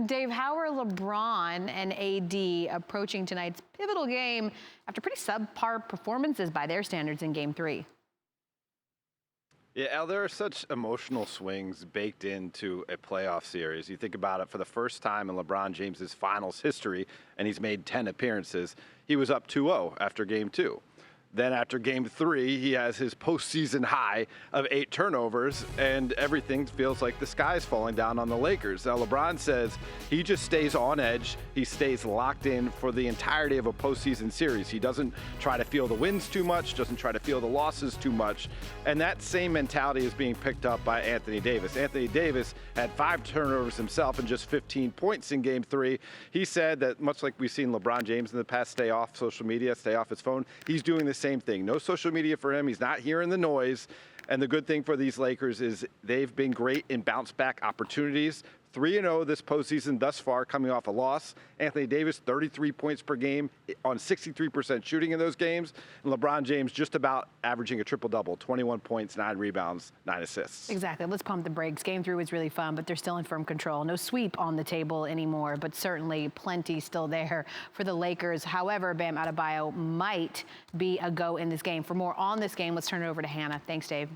Dave, how are LeBron and AD approaching tonight's pivotal game after pretty subpar performances by their standards in Game 3? Yeah, Al, there are such emotional swings baked into a playoff series. You think about it, for the first time in LeBron James's finals history, and he's made 10 appearances, he was up 2-0 after Game 2. Then after Game 3, he has his postseason high of 8 turnovers, and everything feels like the sky's falling down on the Lakers. Now, LeBron says he just stays on edge. He stays locked in for the entirety of a postseason series. He doesn't try to feel the wins too much, doesn't try to feel the losses too much. And that same mentality is being picked up by Anthony Davis. Anthony Davis had 5 turnovers himself and just 15 points in Game 3. He said that, much like we've seen LeBron James in the past stay off social media, stay off his phone, he's doing the same thing. No social media for him. He's not hearing the noise. And the good thing for these Lakers is they've been great in bounce back opportunities. 3-0 this postseason thus far, coming off a loss. Anthony Davis, 33 points per game on 63% shooting in those games. And LeBron James just about averaging a triple-double, 21 points, 9 rebounds, 9 assists. Exactly. Let's pump the brakes. Game 3 was really fun, but they're still in firm control. No sweep on the table anymore, but certainly plenty still there for the Lakers. However, Bam Adebayo might be a go in this game. For more on this game, let's turn it over to Hannah. Thanks, Dave.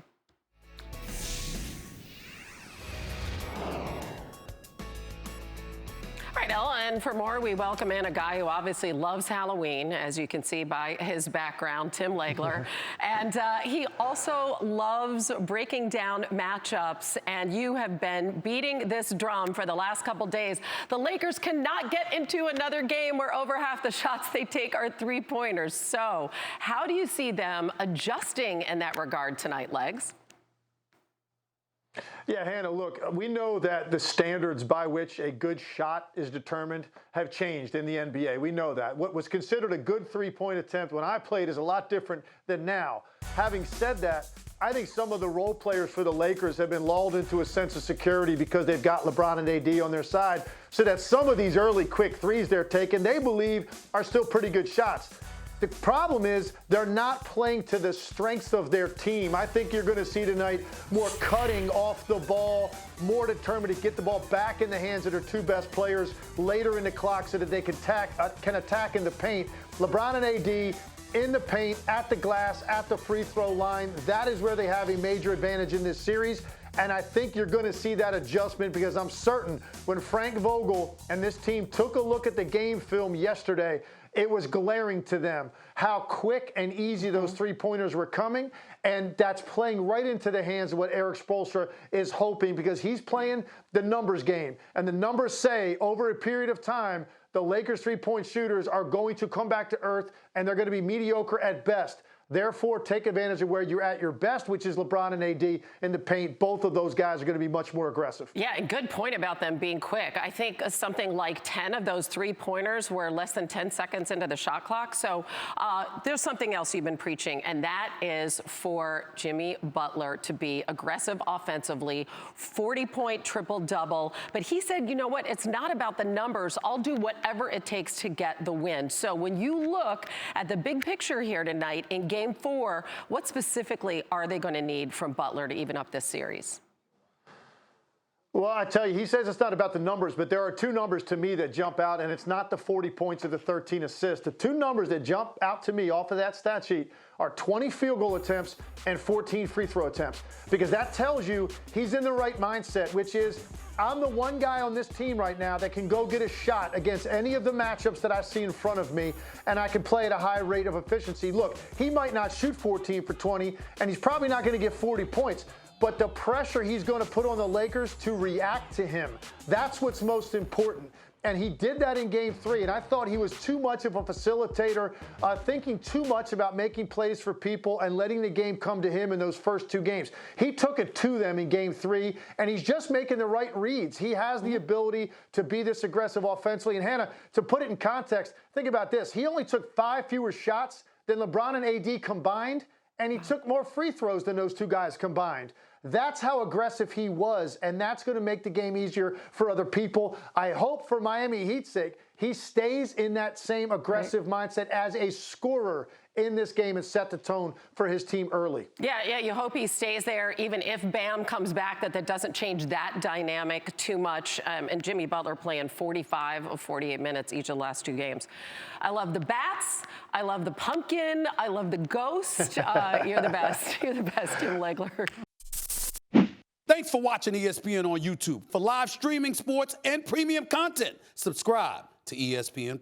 Right, Ella, and for more, we welcome in a guy who obviously loves Halloween, as you can see by his background, Tim Legler. And he also loves breaking down matchups, and you have been beating this drum for the last couple days. The Lakers cannot get into another game where over half the shots they take are three-pointers. So how do you see them adjusting in that regard tonight, Legs? Yeah, Hannah, look, we know that the standards by which a good shot is determined have changed in the NBA. We know that. What was considered a good three-point attempt when I played is a lot different than now. Having said that, I think some of the role players for the Lakers have been lulled into a sense of security because they've got LeBron and AD on their side, so that some of these early quick threes they're taking, they believe are still pretty good shots. The problem is they're not playing to the strengths of their team. I think you're going to see tonight more cutting off the ball, more determined to get the ball back in the hands of their 2 best players later in the clock so that they can attack in the paint. LeBron and AD in the paint, at the glass, at the free throw line. That is where they have a major advantage in this series. And I think you're going to see that adjustment because I'm certain when Frank Vogel and this team took a look at the game film yesterday, it was glaring to them how quick and easy those three-pointers were coming, and that's playing right into the hands of what Eric Spoelstra is hoping because he's playing the numbers game. And the numbers say over a period of time, the Lakers three-point shooters are going to come back to earth, and they're going to be mediocre at best. Therefore, take advantage of where you're at your best, which is LeBron and AD in the paint. Both of those guys are going to be much more aggressive. Yeah, and good point about them being quick. I think something like 10 of those three-pointers were less than 10 seconds into the shot clock. So there's something else you've been preaching, and that is for Jimmy Butler to be aggressive offensively, 40-point triple-double. But he said, you know what, it's not about the numbers. I'll do whatever it takes to get the win. So when you look at the big picture here tonight in Game 4, what specifically are they going to need from Butler to even up this series? Well, I tell you, he says it's not about the numbers, but there are 2 numbers to me that jump out, and it's not the 40 points or the 13 assists. The 2 numbers that jump out to me off of that stat sheet are 20 field goal attempts and 14 free throw attempts, because that tells you he's in the right mindset, which is I'm the one guy on this team right now that can go get a shot against any of the matchups that I see in front of me, and I can play at a high rate of efficiency. Look, he might not shoot 14 for 20, and he's probably not going to get 40 points, but the pressure he's going to put on the Lakers to react to him, that's what's most important. And he did that in Game 3, and I thought he was too much of a facilitator, thinking too much about making plays for people and letting the game come to him in those first 2 games. He took it to them in Game 3, and he's just making the right reads. He has the ability to be this aggressive offensively. And Hannah, to put it in context, think about this. He only took 5 fewer shots than LeBron and AD combined, and he took more free throws than those 2 guys combined. That's how aggressive he was, and that's going to make the game easier for other people. I hope for Miami Heat's sake, he stays in that same aggressive mindset as a scorer in this game and set the tone for his team early. Yeah, you hope he stays there, even if Bam comes back, that doesn't change that dynamic too much. And Jimmy Butler playing 45 of 48 minutes each of the last 2 games. I love the bats. I love the pumpkin. I love the ghost. You're the best. You're the best, Tim Legler. Thanks for watching ESPN on YouTube. For live streaming, sports, and premium content, subscribe to ESPN+.